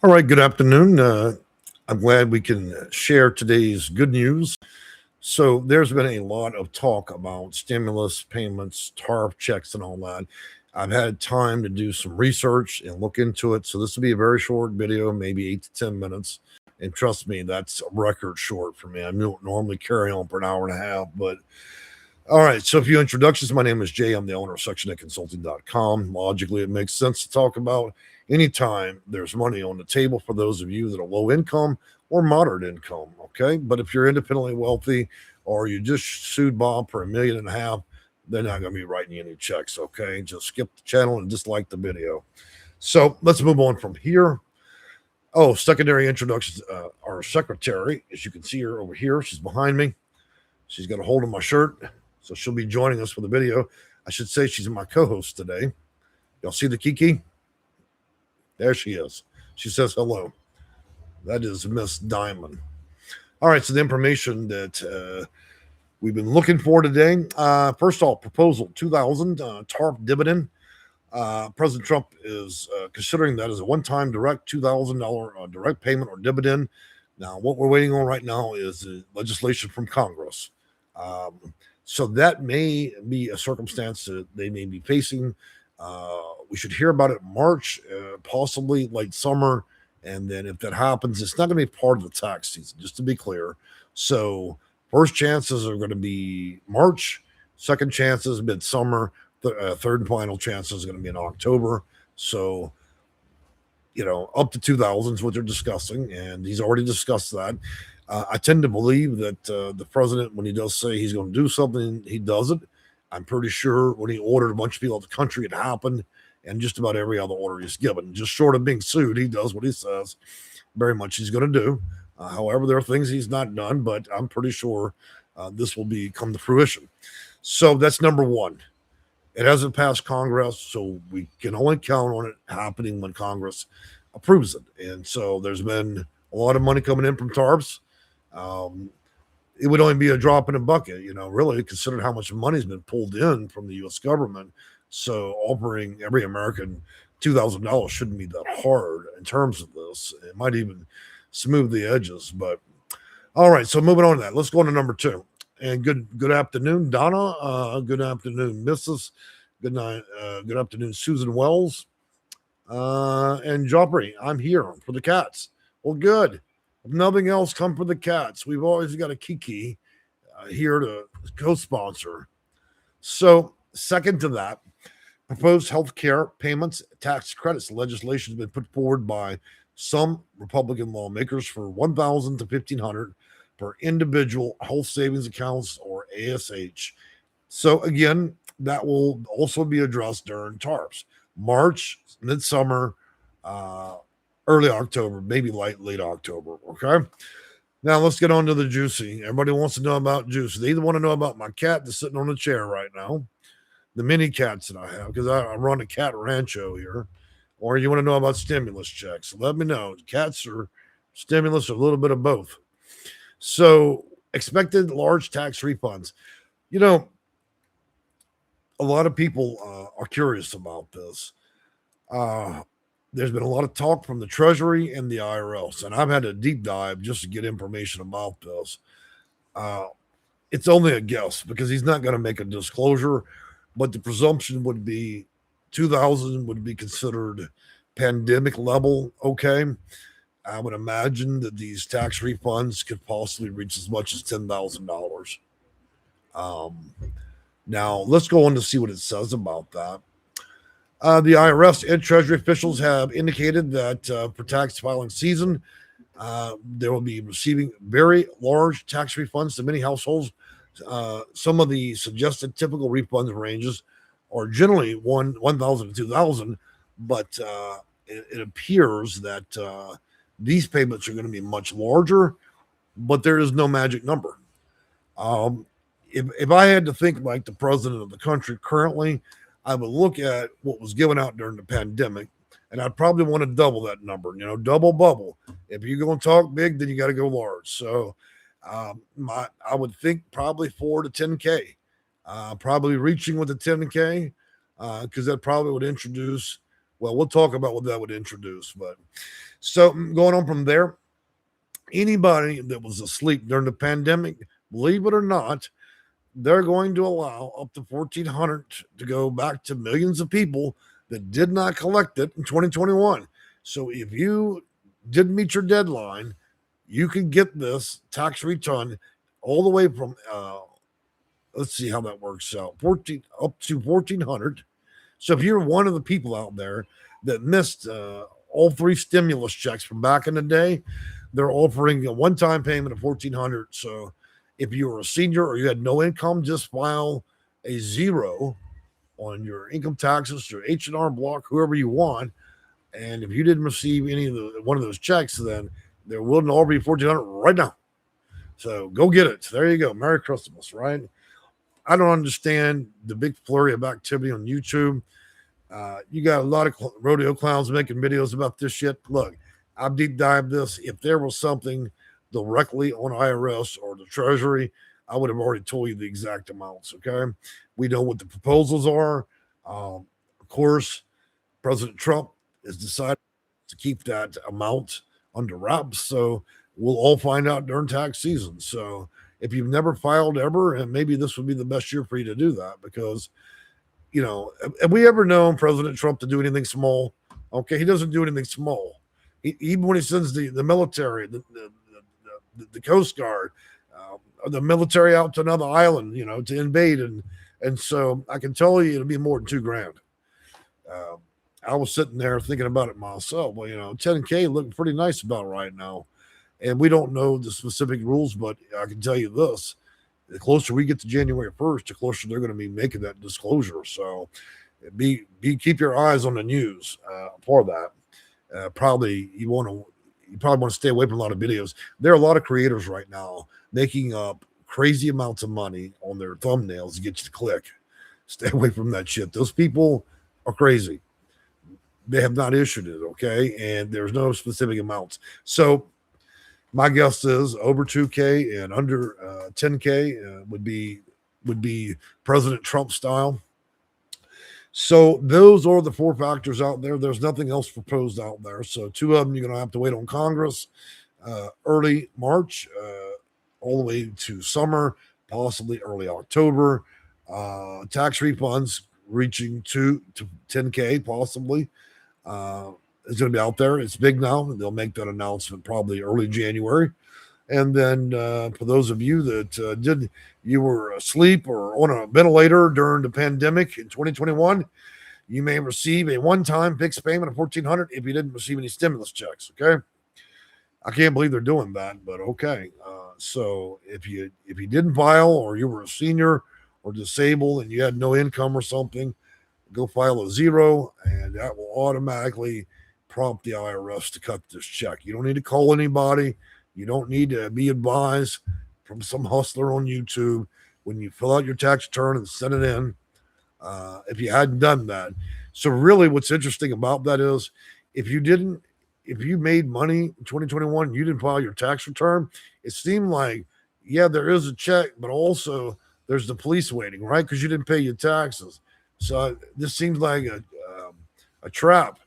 All right, good afternoon. I'm glad we can share today's good news. So, there's been a lot of talk about stimulus payments, TARP checks, and all that. I've had time to do some research and look into it. So, this will be a very short video, maybe 8 to 10 minutes. And trust me, that's a record short for me. I don't normally carry on for an hour and a half. But all right, so a few introductions. My name is Jay. I'm the owner of SectionAidConsulting.com. Logically, it makes sense to talk about anytime there's money on the table for those of you that are low income or moderate income. Okay. But if you're independently wealthy or you just sued Bob for $1.5 million, they're not going to be writing you any checks. Okay. Just skip the channel and dislike the video. So let's move on from here. Oh, secondary introductions. Our secretary, as you can see her over here, she's behind me. She's got a hold of my shirt. So she'll be joining us for the video. I should say she's my co-host today. Y'all see the Kiki? There she is. She says hello. That is Miss Diamond. All right, so the information that we've been looking for today. First off, proposal 2000 TARP dividend. President Trump is considering that as a one-time direct $2,000 direct payment or dividend. Now, what we're waiting on right now is legislation from Congress. So that may be a circumstance that they may be facing. We should hear about it in March, possibly late summer. And then if that happens, it's not going to be part of the tax season, just to be clear. So first chances are going to be March, second chances midsummer, third and final chances is going to be in October. So, up to 2000 is what they're discussing. And he's already discussed that. I tend to believe that the president, when he does say he's going to do something, he does it. I'm pretty sure when he ordered a bunch of people out of the country, it happened. And just about every other order he's given, just short of being sued, he does what he says. Very much he's going to do. However, there are things he's not done, but I'm pretty sure this will come to fruition. So that's number one. It hasn't passed Congress, so we can only count on it happening when Congress approves it. And so there's been a lot of money coming in from TARPs. It would only be a drop in a bucket, really, considering how much money's been pulled in from the U.S. government. So offering every American $2,000 shouldn't be that hard in terms of this. It might even smooth the edges. But all right, so moving on to that, let's go on to number two. And good afternoon, Donna. Good afternoon, Mrs. Good night. Good afternoon, Susan Wells. And Joffrey, I'm here for the cats. Well, good. If nothing else, come for the cats. We've always got a Kiki here to co-sponsor. So second to that, proposed health care payments tax credits legislation has been put forward by some Republican lawmakers for $1,000 to $1,500 for individual health savings accounts or ASH. So again, that will also be addressed during TARPs. March, midsummer, early October, maybe late October. Okay. Now let's get on to the juicy. Everybody wants to know about juice. They either want to know about my cat that's sitting on the chair right now, the mini cats that I have, because I run a cat rancho here, or you want to know about stimulus checks. Let me know. Cats or stimulus or a little bit of both. So expected large tax refunds. A lot of people are curious about this. There's been a lot of talk from the Treasury and the IRS, and I've had a deep dive just to get information about this. It's only a guess because he's not going to make a disclosure, but the presumption would be 2000 would be considered pandemic level. Okay. I would imagine that these tax refunds could possibly reach as much as $10,000. Now let's go on to see what it says about that. The IRS and Treasury officials have indicated that for tax filing season, they will be receiving very large tax refunds to many households. Some of the suggested typical refund ranges are generally 1,000 to 2,000, but it appears that these payments are going to be much larger, but there is no magic number. If I had to think like the president of the country currently, I would look at what was given out during the pandemic, and I'd probably want to double that number, double bubble. If you're going to talk big, then you got to go large. So I would think probably 4 to 10K, probably reaching with the 10K, because that probably would introduce Well, we'll talk about what that would introduce. But so going on from there, anybody that was asleep during the pandemic, believe it or not, they're going to allow up to 1,400 to go back to millions of people that did not collect it in 2021. So if you didn't meet your deadline, you can get this tax refund all the way from let's see how that works out, 14 up to 1,400. So if you're one of the people out there that missed all three stimulus checks from back in the day, they're offering a one-time payment of 1,400. So if you were a senior or you had no income, just file a 0 on your income taxes, your H&R Block, whoever you want. And if you didn't receive any of one of those checks, then there will all be 1,400 right now. So go get it. There you go. Merry Christmas, right? I don't understand the big flurry of activity on YouTube. You got a lot of rodeo clowns making videos about this shit. Look, I've deep dived this. If there was something directly on IRS or the Treasury, I would have already told you the exact amounts. Okay, we know what the proposals are. Of course, President Trump has decided to keep that amount under wraps, so we'll all find out during tax season. So if you've never filed ever, and maybe this would be the best year for you to do that, because have we ever known President Trump to do anything small? Okay, he doesn't do anything small. Even when he sends the military, the Coast Guard, the military out to another island, to invade, and so I can tell you it'll be more than $2,000. I was sitting there thinking about it myself. Well, 10K looking pretty nice about right now, and we don't know the specific rules, but I can tell you this: the closer we get to January 1st, the closer they're going to be making that disclosure. So, keep your eyes on the news for that. Probably you probably want to stay away from a lot of videos. There are a lot of creators right now making up crazy amounts of money on their thumbnails to get you to click. Stay away from that shit. Those people are crazy. They have not issued it, okay? And there's no specific amounts. So my guess is over 2K and under 10K would be President Trump style. So those are the four factors out there. There's nothing else proposed out there. So two of them you're going to have to wait on Congress early March all the way to summer, possibly early October. Tax refunds reaching to 10K possibly. It's going to be out there. It's big now. They'll make that announcement probably early January. And then for those of you that you were asleep or on a ventilator during the pandemic in 2021, you may receive a one-time fixed payment of $1,400 if you didn't receive any stimulus checks. Okay, I can't believe they're doing that, but okay. So if you didn't file, or you were a senior or disabled and you had no income or something, go file a 0, and that will automatically prompt the IRS to cut this check. You don't need to call anybody. You don't need to be advised from some hustler on YouTube when you fill out your tax return and send it in, if you hadn't done that. So really what's interesting about that is if you made money in 2021 and you didn't file your tax return, it seemed like, yeah, there is a check, but also there's the police waiting, right? Because you didn't pay your taxes. So this seems like a trap.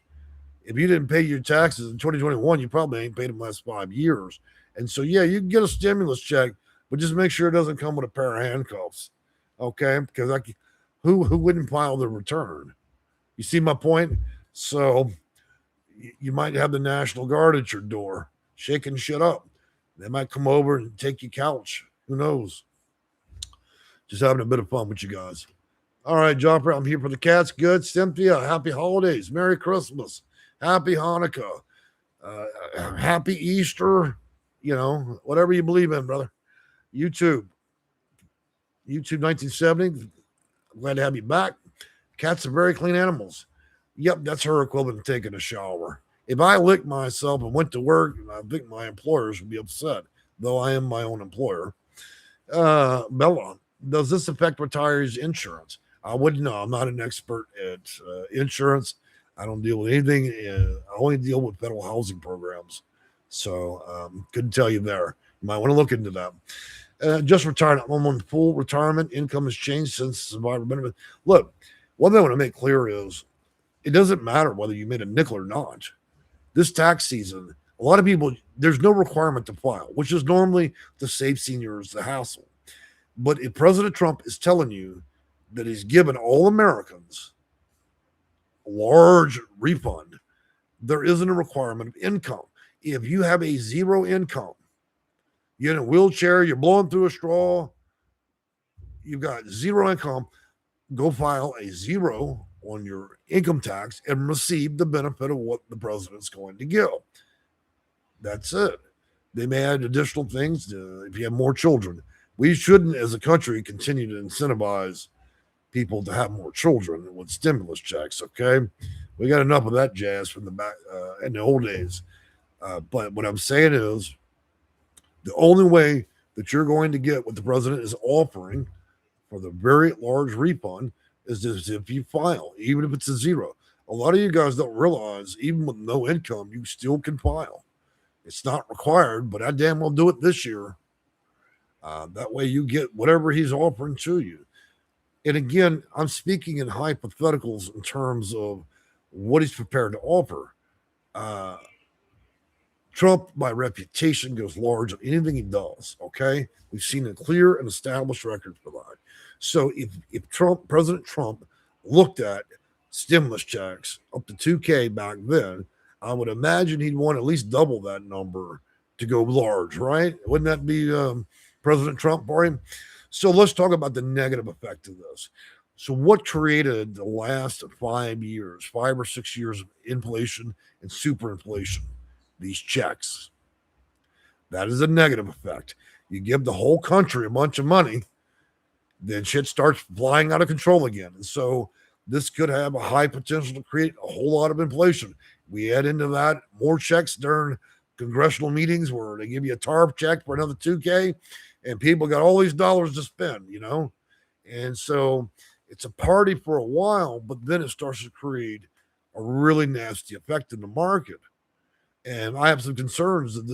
If you didn't pay your taxes in 2021, you probably ain't paid them the last 5 years. And so, yeah, you can get a stimulus check, but just make sure it doesn't come with a pair of handcuffs, okay? Because who wouldn't file the return? You see my point? So you might have the National Guard at your door shaking shit up. They might come over and take your couch. Who knows? Just having a bit of fun with you guys. All right, Jumper, I'm here for the cats. Good. Cynthia, happy holidays. Merry Christmas. Happy Hanukkah. Happy Easter. Whatever you believe in, brother. YouTube 1970. I'm glad to have you back. Cats are very clean animals. Yep, that's her equivalent to taking a shower. If I licked myself and went to work, I think my employers would be upset, though I am my own employer. Bella, does this affect retirees' insurance? I wouldn't know. I'm not an expert at insurance. I don't deal with anything. I only deal with federal housing programs. So couldn't tell you there. You might want to look into that. Just retired. I'm on full retirement. Income has changed since survivor benefit. Look, one thing I want to make clear is it doesn't matter whether you made a nickel or not. This tax season, a lot of people, there's no requirement to file, which is normally to save seniors the hassle. But if President Trump is telling you that he's given all Americans a large refund, there isn't a requirement of income. If you have a zero income, you're in a wheelchair, you're blowing through a straw, you've got zero income, go file a zero on your income tax and receive the benefit of what the president's going to give. That's it. They may add additional things if you have more children. We shouldn't, as a country, continue to incentivize people to have more children with stimulus checks. Okay, we got enough of that jazz from the back in the old days. But what I'm saying is, the only way that you're going to get what the president is offering for the very large refund is if you file, even if it's a zero. A lot of you guys don't realize, even with no income, you still can file. It's not required, but I damn well do it this year. That way you get whatever he's offering to you. And again, I'm speaking in hypotheticals in terms of what he's prepared to offer. Trump, by reputation, goes large on anything he does. Okay, we've seen a clear and established record for that. So if President Trump looked at stimulus checks up to $2,000 back then, I would imagine he'd want at least double that number to go large, right? Wouldn't that be President Trump for him? So let's talk about the negative effect of this. So what created the last 5 years, 5 or 6 years of inflation and superinflation? These checks. That is a negative effect. You give the whole country a bunch of money, then shit starts flying out of control again. And so this could have a high potential to create a whole lot of inflation. We add into that more checks during congressional meetings where they give you a TARP check for another $2,000, and people got all these dollars to spend, you know? And so it's a party for a while, but then it starts to create a really nasty effect in the market. And I have some concerns that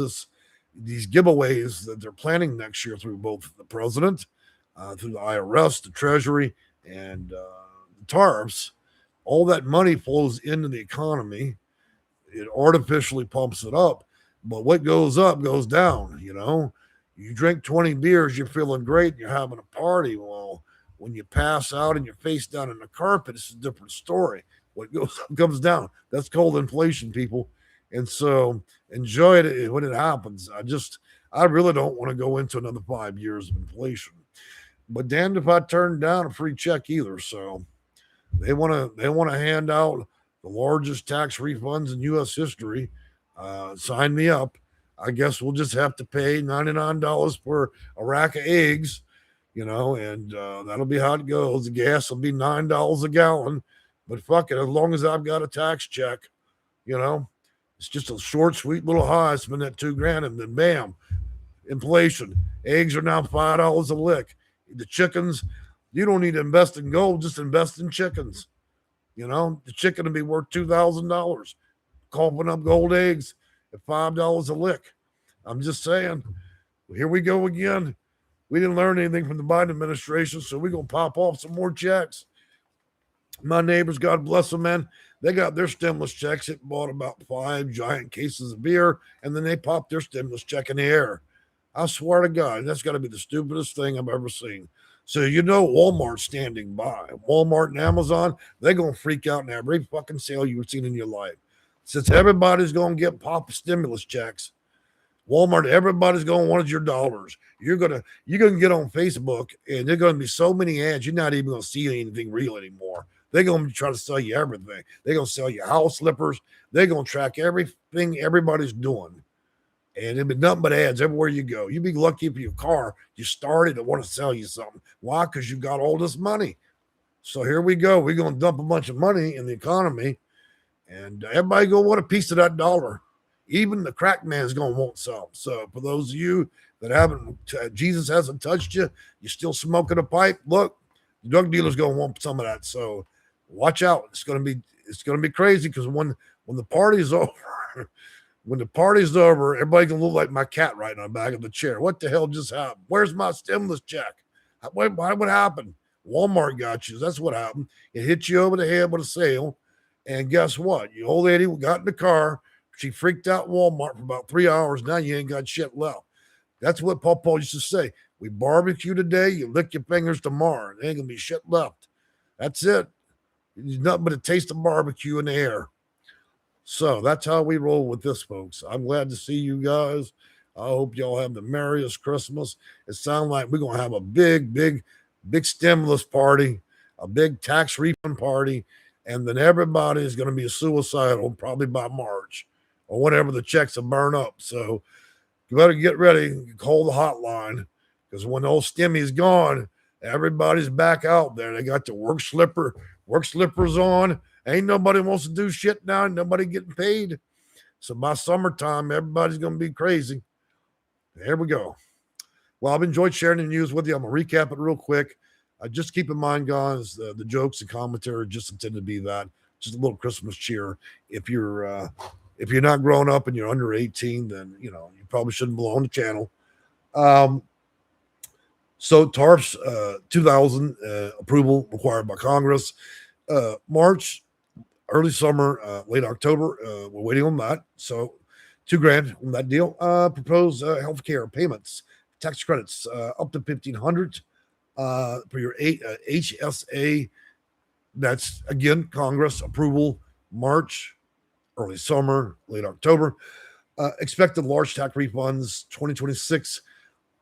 these giveaways that they're planning next year through both the president, through the IRS, the Treasury, and the TARPs, all that money flows into the economy. It artificially pumps it up. But what goes up goes down, you know. You drink 20 beers, you're feeling great, and you're having a party. Well, when you pass out and you're face down in the carpet, it's a different story. What goes up comes down. That's called inflation, people. And so enjoy it when it happens. I really don't want to go into another 5 years of inflation. But damned if I turn down a free check either. So they want to hand out the largest tax refunds in U.S. history. Sign me up. I guess we'll just have to pay $99 for a rack of eggs, you know, and that'll be how it goes. The gas will be $9 a gallon. But fuck it, as long as I've got a tax check, you know. It's just a short, sweet little high. Spend that $2,000, and then bam, inflation. Eggs are now $5 a lick. The chickens, you don't need to invest in gold, just invest in chickens. You know, the chicken will be worth $2,000. Coughing up gold eggs at $5 a lick. I'm just saying, here we go again. We didn't learn anything from the Biden administration, so we're going to pop off some more checks. My neighbors, God bless them, man. They got their stimulus checks. It bought about 5 giant cases of beer, and then they popped their stimulus check in the air. I swear to God, that's got to be the stupidest thing I've ever seen. So you know Walmart's standing by. Walmart and Amazon, they're going to freak out in every fucking sale you've seen in your life. Since everybody's going to get pop stimulus checks, Walmart, everybody's going to want your dollars. You're gonna get on Facebook, and there's going to be so many ads, you're not even going to see anything real anymore. They're going to try to sell you everything. They're going to sell you house slippers. They're going to track everything everybody's doing. And it'll be nothing but ads everywhere you go. You'd be lucky if your car, you started to want to sell you something. Why? Because you got all this money. So here we go. We're going to dump a bunch of money in the economy, and everybody going to want a piece of that dollar. Even the crack man is going to want some. So for those of you that haven't, Jesus hasn't touched you, you're still smoking a pipe, look, the drug dealer's going to want some of that. So watch out. It's going to be crazy, because when the party's over, everybody's going to look like my cat right on the back of the chair. What the hell just happened? Where's my stimulus check? What happened? Walmart got you. That's what happened. It hit you over the head with a sale. And guess what? The old lady got in the car. She freaked out Walmart for about 3 hours. Now you ain't got shit left. That's what Papa used to say. We barbecue today, you lick your fingers tomorrow. There ain't gonna be shit left. That's it. There's nothing but a taste of barbecue in the air. So that's how we roll with this, folks. I'm glad to see you guys. I hope y'all have the merriest Christmas. It sounds like we're gonna have a big stimulus party, a big tax refund party, and then everybody is gonna be suicidal probably by March or whenever the checks will burn up. So you better get ready. Call the hotline because when old Stimmy's gone, everybody's back out there. They got the work slippers on. Ain't nobody wants to do shit now. Nobody getting paid. So by summertime, everybody's gonna be crazy. There we go. Well, I've enjoyed sharing the news with you. I'm gonna recap it real quick. Just keep in mind, guys, the jokes and commentary just intended to be that, just a little Christmas cheer. If you're not grown up and you're under 18, then you probably shouldn't belong on the channel. So TARP's 2000 approval required by Congress. March, early summer, late October. We're waiting on that. So $2,000 on that deal. Proposed healthcare payments, tax credits up to $1,500 for your HSA. That's again Congress approval. March, early summer, late October. Expected large tax refunds 2026.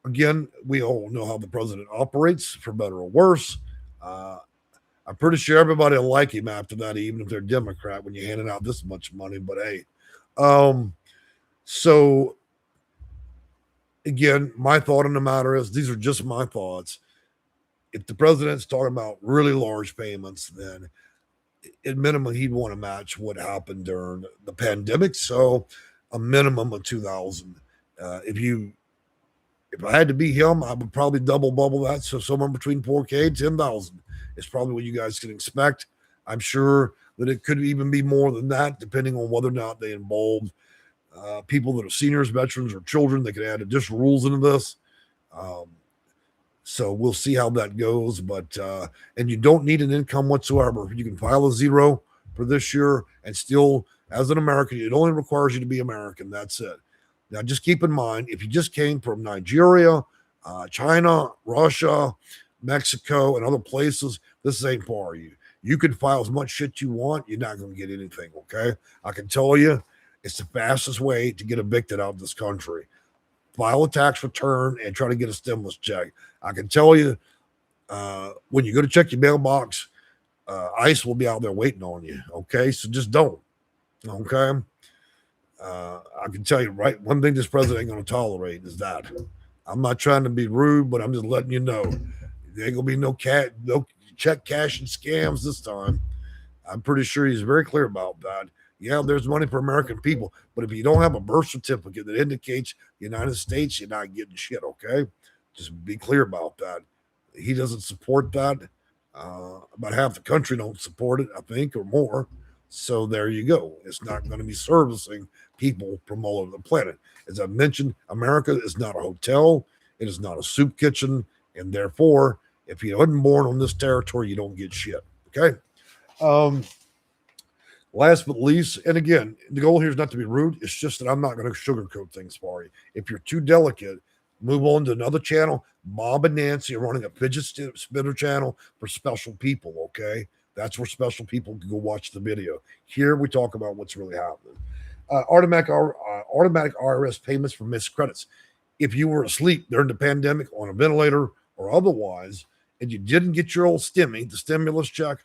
Again, we all know how the president operates, for better or worse. I'm pretty sure everybody will like him after that, even if they're Democrat, when you're handing out this much money. But hey, so again, my thought on the matter is these are just my thoughts. If the president's talking about really large payments, then at minimum he'd want to match what happened during the pandemic. So a minimum of 2,000. If I had to be him, I would probably double bubble that. So somewhere between 4K and 10,000 is probably what you guys can expect. I'm sure that it could even be more than that, depending on whether or not they involve people that are seniors, veterans, or children. They could add additional rules into this. So we'll see how that goes. But and you don't need an income whatsoever. You can file a zero for this year and still, as an American, it only requires you to be American. That's it. Now, just keep in mind, if you just came from Nigeria, China, Russia, Mexico, and other places, this ain't for you. You can file as much shit you want. You're not going to get anything, okay? I can tell you, it's the fastest way to get evicted out of this country. File a tax return and try to get a stimulus check. I can tell you, when you go to check your mailbox, ICE will be out there waiting on you, okay? So just don't, okay? I can tell you, right, one thing this president ain't going to tolerate is that. I'm not trying to be rude, but I'm just letting you know. There ain't going to be no check cashing scams this time. I'm pretty sure he's very clear about that. Yeah, there's money for American people, but if you don't have a birth certificate that indicates the United States, you're not getting shit, okay? Just be clear about that. He doesn't support that. About half the country don't support it, I think, or more. So there you go. It's not going to be servicing people from all over the planet. As I mentioned, America is not a hotel. It is not a soup kitchen. And therefore, if you wasn't born on this territory, you don't get shit. Okay? Last but least, and again, the goal here is not to be rude. It's just that I'm not going to sugarcoat things for you. If you're too delicate, move on to another channel. Bob and Nancy are running a fidget spinner channel for special people, okay? That's where special people can go watch the video. Here we talk about what's really happening. Automatic IRS payments for missed credits. If you were asleep during the pandemic on a ventilator or otherwise, and you didn't get your old the stimulus check,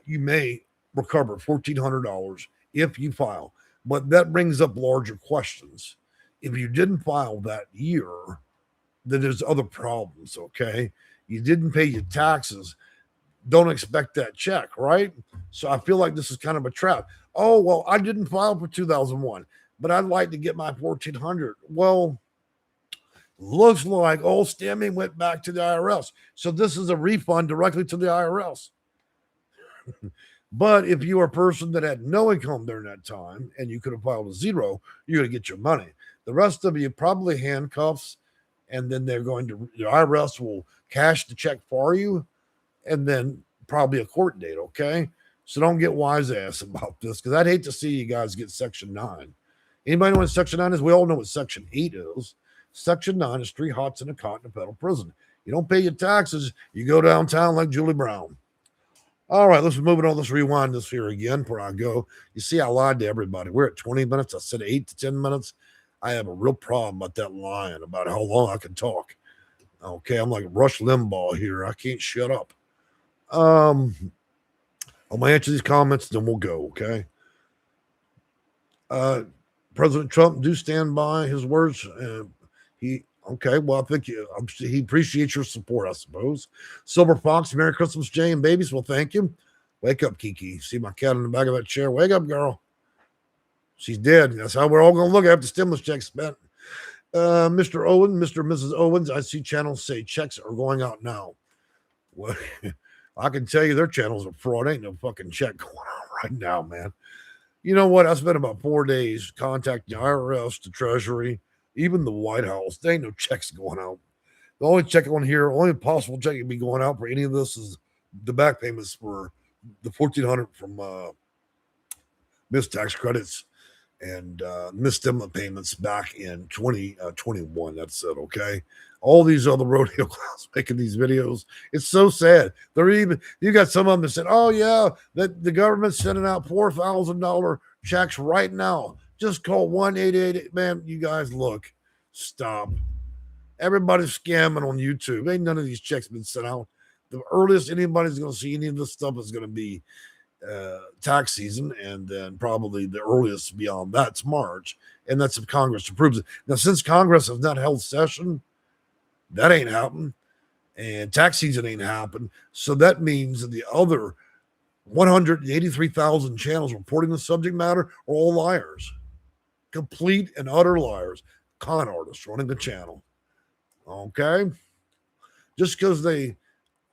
you may recover $1,400 if you file. But that brings up larger questions. If you didn't file that year, then there's other problems, okay? You didn't pay your taxes. Don't expect that check, right? So I feel like this is kind of a trap. Oh, well, I didn't file for 2001, but I'd like to get my $1,400. Well, looks like old Stimmy went back to the IRS. So this is a refund directly to the IRS. But if you are a person that had no income during that time and you could have filed a zero, you're going to get your money. The rest of you probably handcuffs, and then the IRS will cash the check for you, and then probably a court date, okay? So don't get wise ass about this, because I'd hate to see you guys get Section 9. Anybody know what Section 9 is? We all know what Section 8 is. Section 9 is 3 hots and a cot in a federal prison. You don't pay your taxes, you go downtown like Julie Brown. All right, let's move it on. Let's rewind this here again before I go. You see, I lied to everybody. We're at 20 minutes. I said 8 to 10 minutes. I have a real problem about that lying about how long I can talk. Okay, I'm like Rush Limbaugh here. I can't shut up. I'm going to answer these comments, then we'll go, okay? President Trump do stand by his words. Okay, well, I think he appreciates your support, I suppose. Silver Fox, Merry Christmas, Jay and babies. Well, thank you. Wake up, Kiki. See my cat in the back of that chair. Wake up, girl. She's dead. That's how we're all going to look after stimulus checks spent. Mr. Owen, Mr. and Mrs. Owens, I see channels say checks are going out now. Well, I can tell you their channels are fraud. Ain't no fucking check going on right now, man. You know what? I spent about 4 days contacting the IRS, the Treasury, even the White House. There ain't no checks going out. The only check on here, only possible check can be going out for any of this is the back payments for the $1,400 from missed tax credits and missed stimulus payments back in 2021. That's it, okay? All these other rodeo clowns making these videos. It's so sad. You got some of them that said, oh, yeah, that the government's sending out $4,000 checks right now. Just call 1-888. Man, you guys, look, stop. Everybody's scamming on YouTube. Ain't none of these checks been sent out. The earliest anybody's going to see any of this stuff is going to be tax season, and then probably the earliest beyond that's March, and that's if Congress approves it. Now, since Congress has not held session, that ain't happened, and tax season ain't happened. So that means that the other 183,000 channels reporting the subject matter are all liars, complete and utter liars, con artists running the channel. Okay, just because they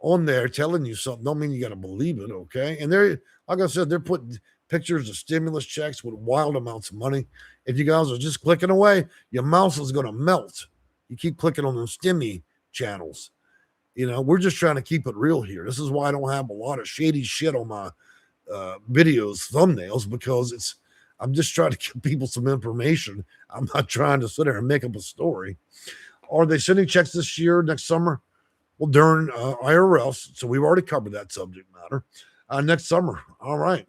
on there telling you something don't mean you got to believe it. Okay, and they're, like I said, they're putting pictures of stimulus checks with wild amounts of money. If you guys are just clicking away, your mouse is going to melt. You keep clicking on those stimmy channels. You know, we're just trying to keep it real here. This is why I don't have a lot of shady shit on my videos, thumbnails, because I'm just trying to give people some information. I'm not trying to sit there and make up a story. Are they sending checks this year, next summer? Well, during IRS, so we've already covered that subject matter. Next summer. All right.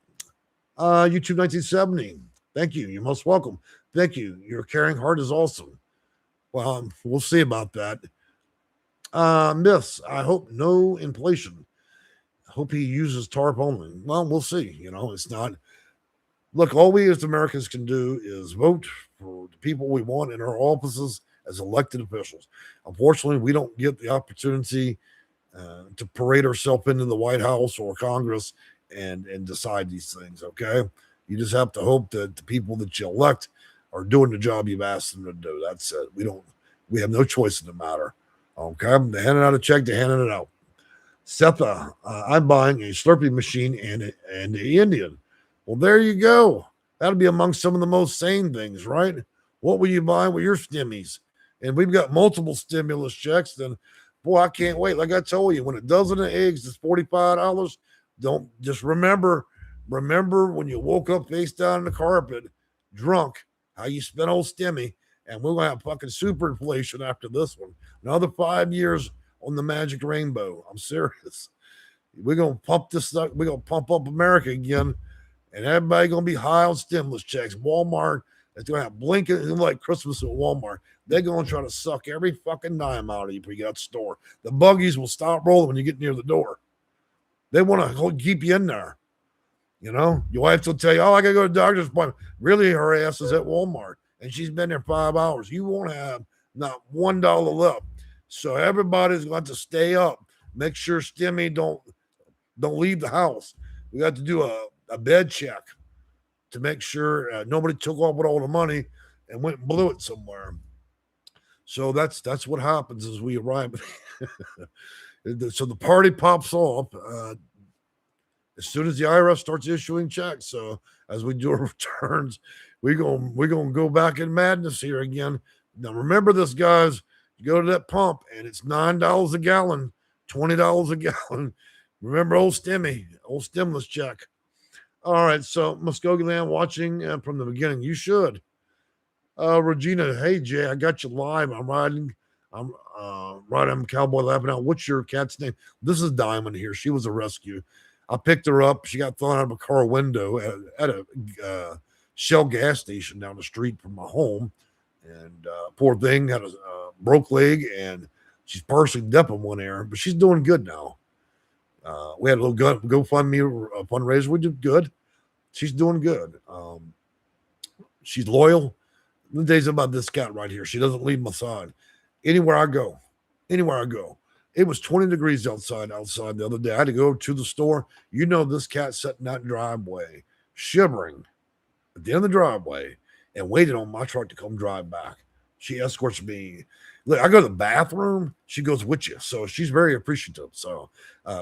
YouTube 1970. Thank you. You're most welcome. Thank you. Your caring heart is awesome. Well, we'll see about that. Myths. I hope no inflation. I hope he uses TARP only. Well, we'll see. You know, it's not. Look, all we as Americans can do is vote for the people we want in our offices as elected officials. Unfortunately, we don't get the opportunity to parade ourselves into the White House or Congress and decide these things, okay? You just have to hope that the people that you elect are doing the job you've asked them to do. That's it. We have no choice in the matter, okay? They're handing out a check, they're handing it out. Setha, I'm buying a Slurpee machine and the Indian. Well, there you go. That'll be among some of the most sane things, right? What will you buy with your stimmies? And we've got multiple stimulus checks, then, boy, I can't wait. Like I told you, when a dozen of eggs is $45, don't just remember when you woke up face down in the carpet, drunk, how you spent old stimmy, and we're going to have fucking super inflation after this one. Another 5 years on the magic rainbow. I'm serious. We're going to pump this stuff. We're going to pump up America again, and everybody going to be high on stimulus checks. Walmart is going to have blinking like Christmas at Walmart. They're going to try to suck every fucking dime out of you before you got the store. The buggies will stop rolling when you get near the door. They want to keep you in there. You know, your wife will tell you, oh, I got to go to the doctor's appointment. Really, her ass is at Walmart, and she's been there 5 hours. You won't have not $1 left. So everybody's going to stay up. Make sure Stimmy don't leave the house. We got to do a bed check to make sure nobody took off with all the money and went and blew it somewhere. So that's what happens as we arrive. So the party pops off as soon as the IRS starts issuing checks. So as we do our returns, we're gonna go back in madness here again. Now remember this, guys. You go to that pump and it's $9 a gallon, $20 a gallon. Remember old stimulus check. All right, so Muskogee Land watching from the beginning. You should. Regina, hey Jay, I got you live. I'm Cowboy laughing out. What's your cat's name? This is Diamond here. She was a rescue. I picked her up. She got thrown out of a car window at a Shell gas station down the street from my home. And poor thing had a broke leg and she's partially deaf in one ear, but she's doing good now. We had a little GoFundMe fundraiser. We did good. She's doing good. She's loyal. The days about this cat right here. She doesn't leave my side. Anywhere I go, anywhere I go. It was 20 degrees outside the other day. I had to go to the store. You know, this cat sat in that driveway, shivering at the end of the driveway and waited on my truck to come drive back. She escorts me. Look, I go to the bathroom. She goes with you. So she's very appreciative. So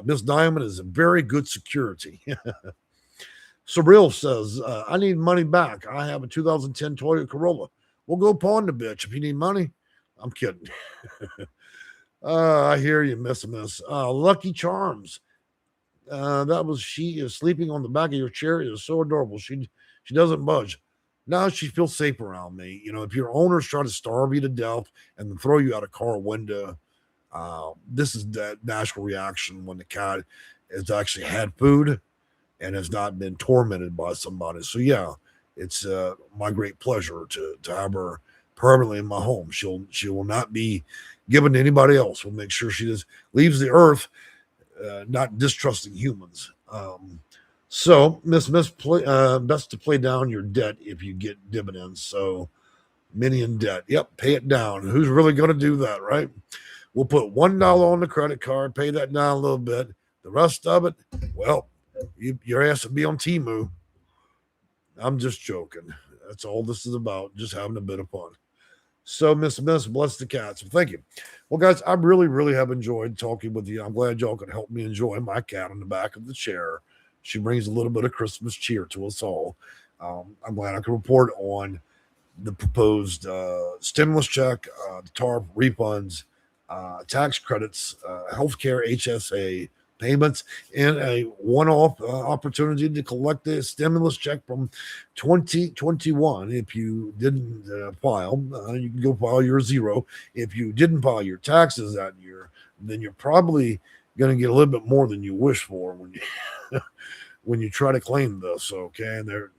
Miss Diamond is a very good security. Surreal says, I need money back. I have a 2010 Toyota Corolla. We'll go pawn the bitch if you need money. I'm kidding. I hear you, Miss. Lucky Charms. That was she is sleeping on the back of your chair. It is so adorable. She doesn't budge. Now she feels safe around me. You know, if your owners try to starve you to death and then throw you out a car window, this is that natural reaction when the cat has actually had food and has not been tormented by somebody. So yeah, it's my great pleasure to have her permanently in my home. She will not be given to anybody else. We'll make sure she just leaves the earth, not distrusting humans. So best to play down your debt if you get dividends. So many in debt. Yep, pay it down. Who's really going to do that, right? We'll put $1 on the credit card, pay that down a little bit. The rest of it, well, your ass would be on Timu. I'm just joking. That's all this is about, just having a bit of fun. So, Miss, bless the cats. Well, thank you. Well, guys, I really, really have enjoyed talking with you. I'm glad y'all could help me enjoy my cat on the back of the chair. She brings a little bit of Christmas cheer to us all. I'm glad I could report on the proposed stimulus check, the TARP refunds, tax credits, healthcare HSA payments, and a one-off opportunity to collect a stimulus check from 2021. If you didn't file, you can go file your zero. If you didn't file your taxes that year, then you're probably going to get a little bit more than you wish for when you when you try to claim this. Okay, and the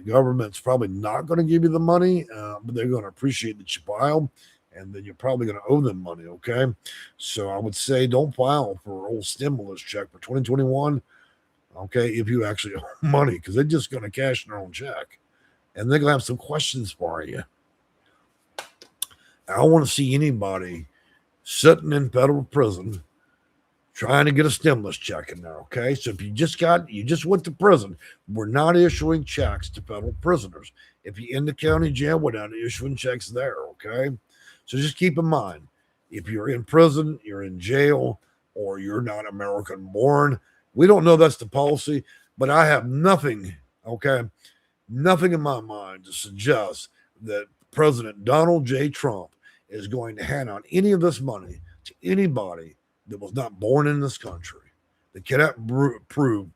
government's probably not going to give you the money, but they're going to appreciate that you filed, and then you're probably going to owe them money. Okay, so I would say don't file for a whole stimulus check for 2021. Okay, if you actually owe money, because they're just going to cash their own check, and they're going to have some questions for you. I don't want to see anybody sitting in federal prison trying to get a stimulus check in there. Okay. So if you just went to prison, we're not issuing checks to federal prisoners. If you're in the county jail, we're not issuing checks there. Okay. So just keep in mind, if you're in prison, you're in jail, or you're not American born, we don't know that's the policy, but I have nothing, okay, nothing in my mind to suggest that President Donald J. Trump is going to hand out any of this money to anybody that was not born in this country, that cannot prove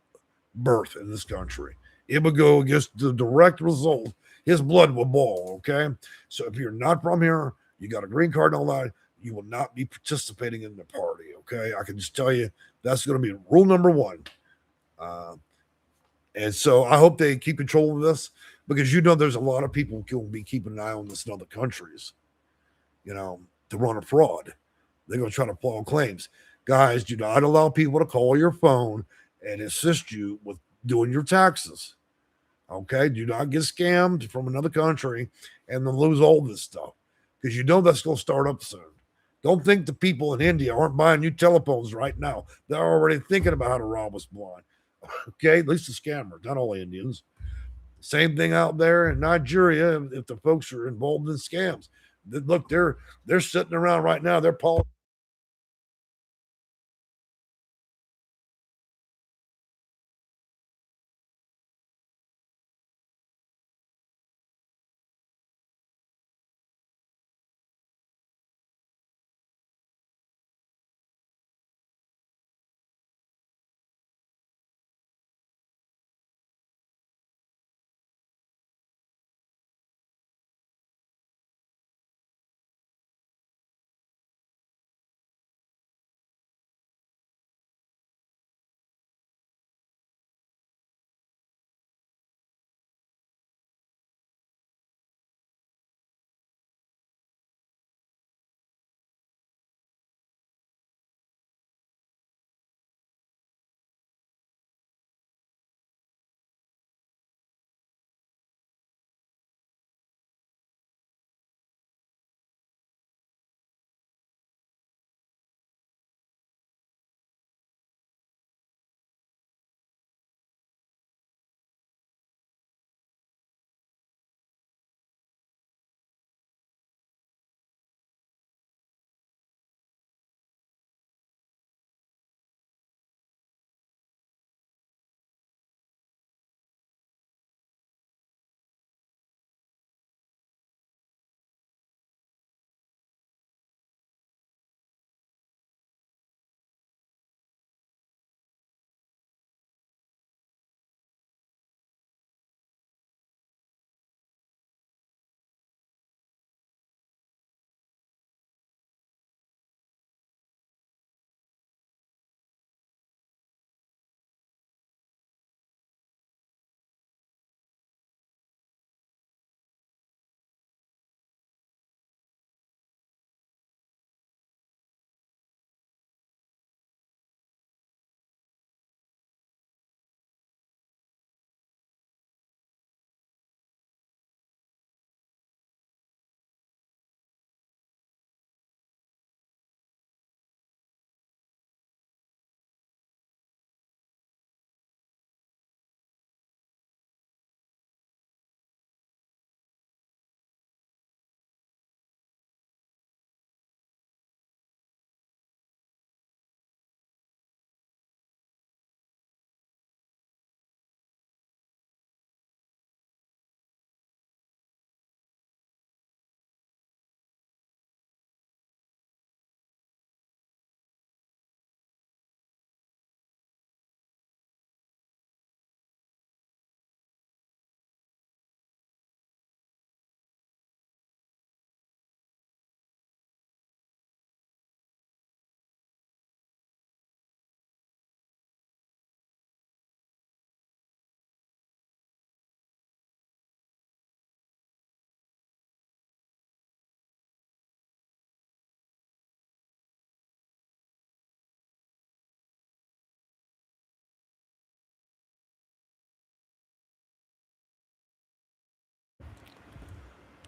birth in this country. It would go against the direct result. His blood will boil, okay? So if you're not from here, you got a green card and all that, you will not be participating in the party, okay? I can just tell you that's going to be rule number one. And so I hope they keep control of this because there's a lot of people who will be keeping an eye on this in other countries, to run a fraud. They're going to try to file claims. Guys, do not allow people to call your phone and assist you with doing your taxes. Okay? Do not get scammed from another country and then lose all this stuff because that's going to start up soon. Don't think the people in India aren't buying new telephones right now. They're already thinking about how to rob us blind. Okay? At least the scammers, not all Indians. Same thing out there in Nigeria if the folks are involved in scams. Look, they're sitting around right now. They're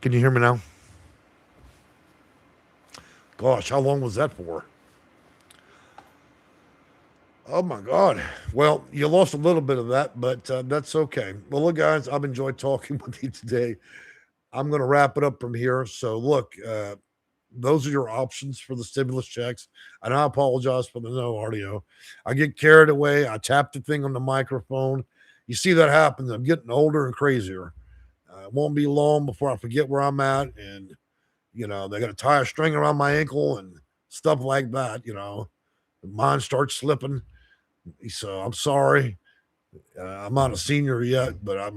Can you hear me now? Gosh, how long was that for? Oh my God. Well, you lost a little bit of that, but that's okay. Well, look, guys, I've enjoyed talking with you today. I'm going to wrap it up from here. So, look, those are your options for the stimulus checks. And I apologize for the no audio. I get carried away. I tap the thing on the microphone. You see that happens. I'm getting older and crazier. It won't be long before I forget where I'm at. And, they got to tie a string around my ankle and stuff like that. Mine starts slipping. So I'm sorry. I'm not a senior yet, but I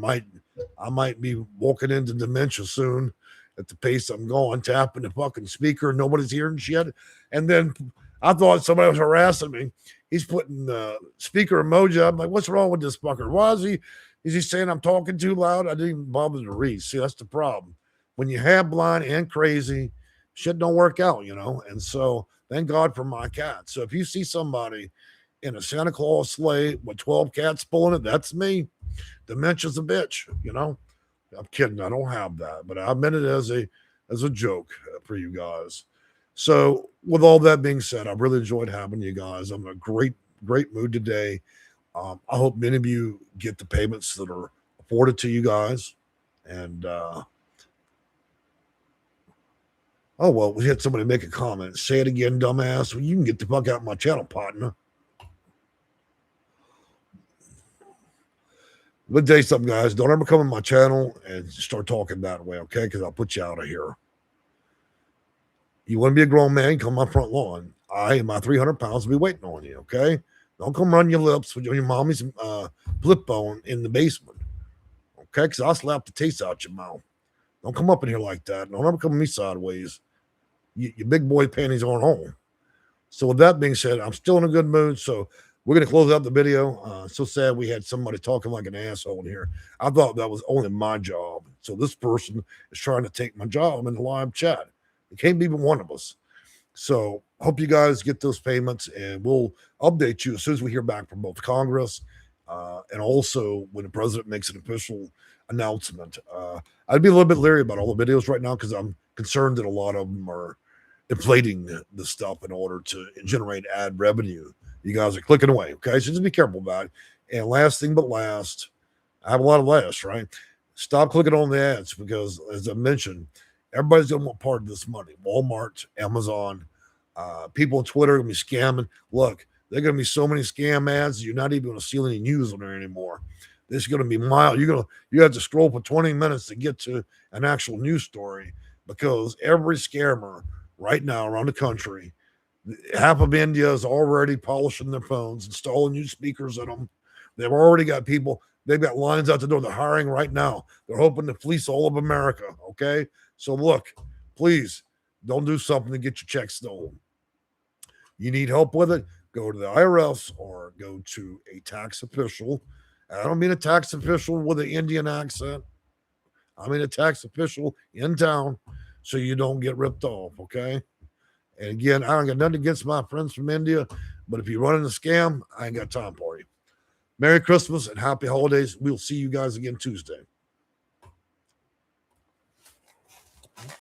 might be walking into dementia soon at the pace I'm going, tapping the fucking speaker. Nobody's hearing shit. And then I thought somebody was harassing me. He's putting the speaker emoji. I'm like, what's wrong with this fucker? Why is he saying I'm talking too loud? I didn't even bother to read. See, that's the problem. When you have blind and crazy, shit don't work out, And so thank God for my cat. So if you see somebody in a Santa Claus sleigh with 12 cats pulling it, that's me. Dementia's a bitch, I'm kidding. I don't have that, but I meant it as a joke for you guys. So with all that being said, I've really enjoyed having you guys. I'm in a great mood today. I hope many of you get the payments that are afforded to you guys. And oh well, we had somebody make a comment. Say it again, dumbass. Well, you can get the fuck out of my channel, partner. Let me tell you something, guys. Don't ever come on my channel and start talking that way, okay? Because I'll put you out of here. You want to be a grown man, come on my front lawn. I and my 300 pounds will be waiting on you, okay? Don't come run your lips with your mommy's flip bone in the basement, okay? Because I'll slap the taste out your mouth. Don't come up in here like that. Don't ever come at me sideways. Your big boy panties aren't home. So with that being said, I'm still in a good mood, so we're going to close out the video. So sad we had somebody talking like an asshole in here. I thought that was only my job. So this person is trying to take my job in the live chat. It can't be even one of us. So hope you guys get those payments, and we'll update you as soon as we hear back from both Congress and also when the president makes an official announcement. I'd be a little bit leery about all the videos right now because I'm concerned that a lot of them are inflating the stuff in order to generate ad revenue. You guys are clicking away, okay? So just be careful about it. And last thing but last, I have a lot of last, right? Stop clicking on the ads because, as I mentioned, everybody's going to want part of this money. Walmart, Amazon, people on Twitter are going to be scamming. Look, there are going to be so many scam ads, you're not even going to see any news on there anymore. This is going to be mild. You have to scroll for 20 minutes to get to an actual news story because every scammer right now around the country, half of India is already polishing their phones, installing new speakers in them. They've already got people. They've got lines out the door. They're hiring right now. They're hoping to fleece all of America. Okay. So look, please don't do something to get your check stolen. You need help with it. Go to the IRS or go to a tax official. I don't mean a tax official with an Indian accent. I mean a tax official in town so you don't get ripped off. Okay. And again, I don't got nothing against my friends from India, but if you're running a scam, I ain't got time for you. Merry Christmas and happy holidays. We'll see you guys again Tuesday.